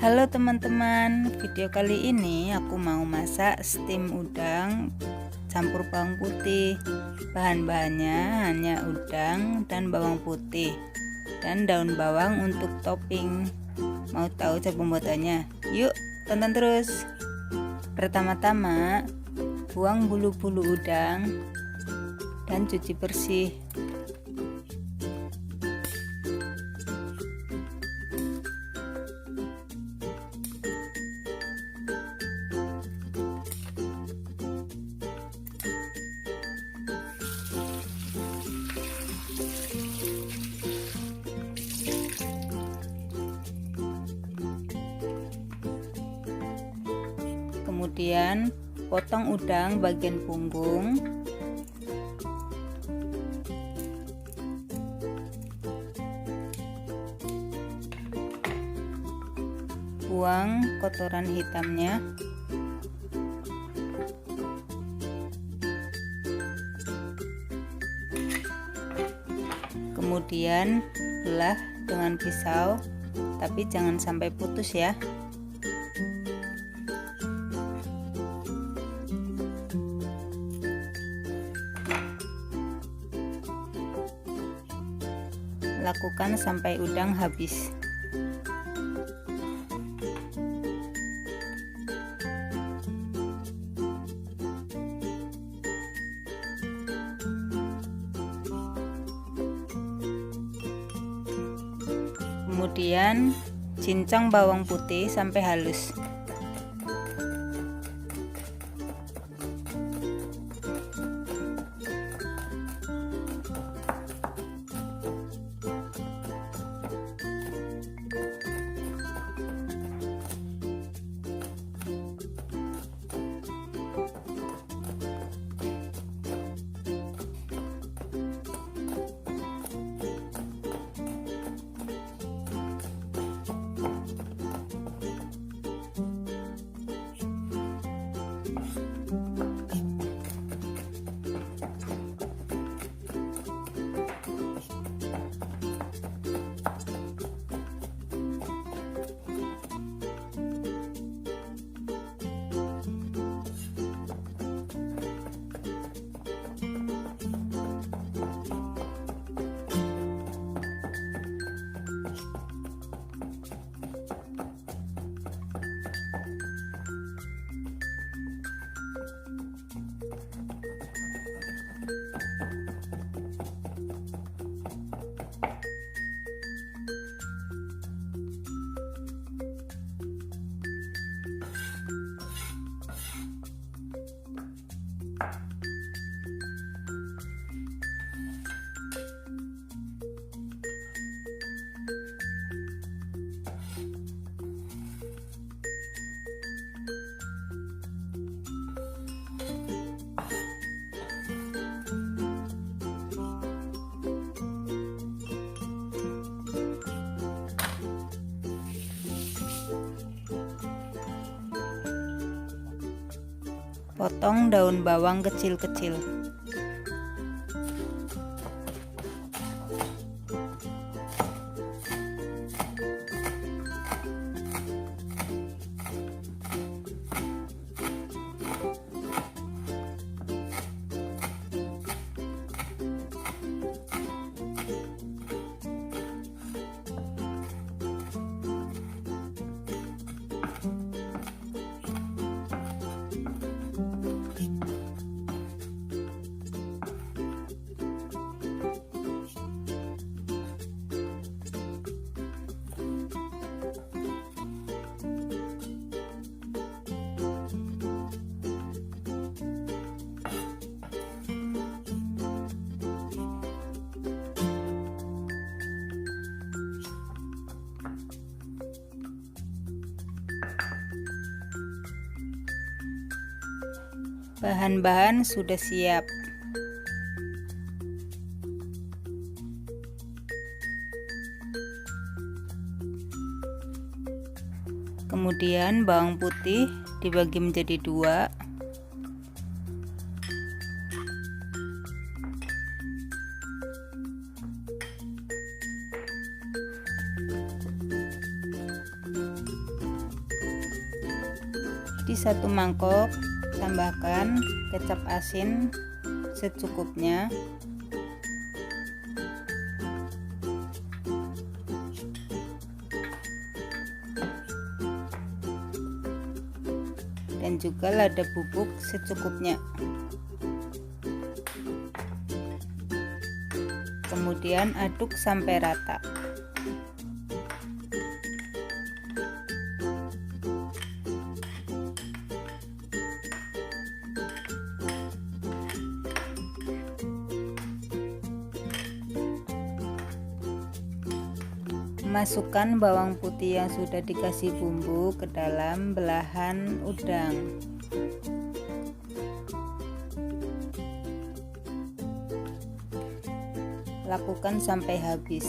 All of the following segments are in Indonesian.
Halo teman-teman, video kali ini aku mau masak stim udang campur bawang putih. Bahan-bahannya hanya udang dan bawang putih dan daun bawang untuk topping. Mau tahu cara pembuatannya? Yuk tonton terus. Pertama-tama buang bulu-bulu udang dan cuci bersih. Kemudian potong udang bagian punggung, buang kotoran hitamnya, kemudian belah dengan pisau, tapi jangan sampai putus ya. Lakukan sampai udang habis. Kemudian cincang bawang putih sampai halus. Potong daun bawang kecil-kecil. Bahan-bahan sudah siap. Kemudian bawang putih dibagi menjadi dua. Di satu mangkok tambahkan kecap asin secukupnya, dan juga lada bubuk secukupnya. Kemudian aduk sampai rata. Masukkan bawang putih yang sudah dikasih bumbu ke dalam belahan udang. Lakukan sampai habis.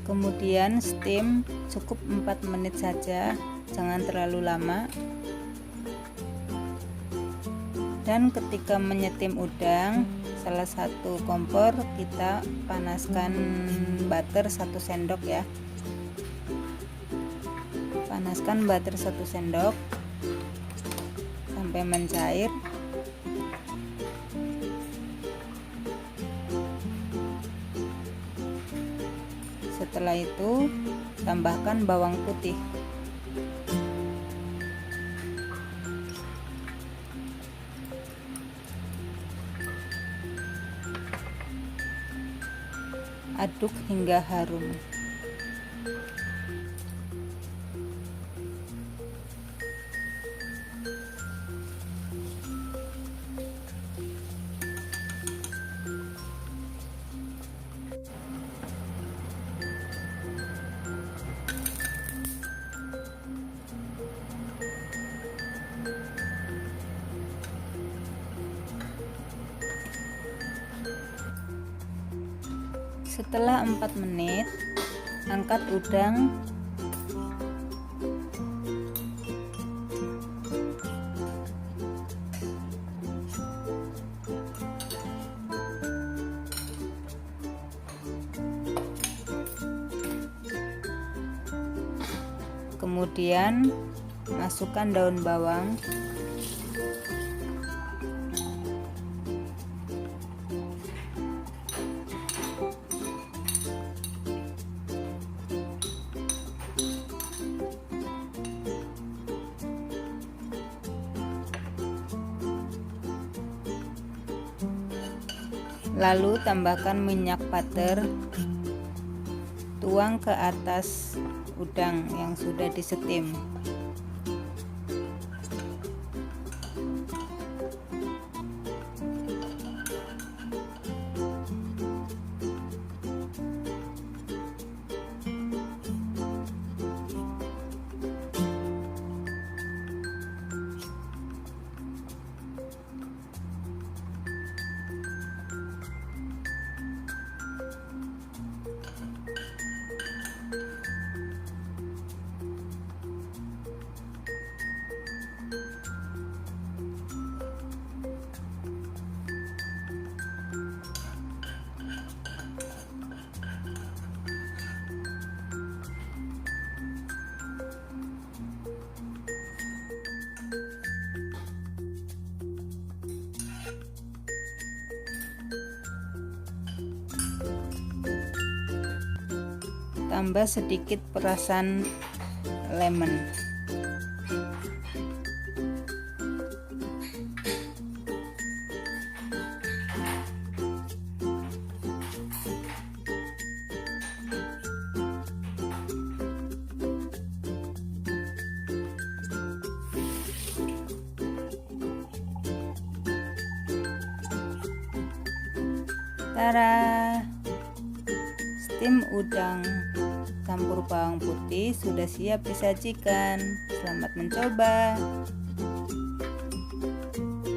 Kemudian steam cukup 4 menit saja, jangan terlalu lama. Dan ketika menyetim udang, salah satu kompor kita panaskan butter 1 sendok ya. Panaskan butter 1 sendok sampai mencair. Setelah itu tambahkan bawang putih. Aduk hingga harum. Setelah 4 menit, angkat udang. Kemudian masukkan daun bawang. Lalu tambahkan minyak butter, tuang ke atas udang yang sudah disetim. tambah sedikit perasan lemon. Tara, stim udang campur bawang putih sudah siap disajikan. Selamat mencoba.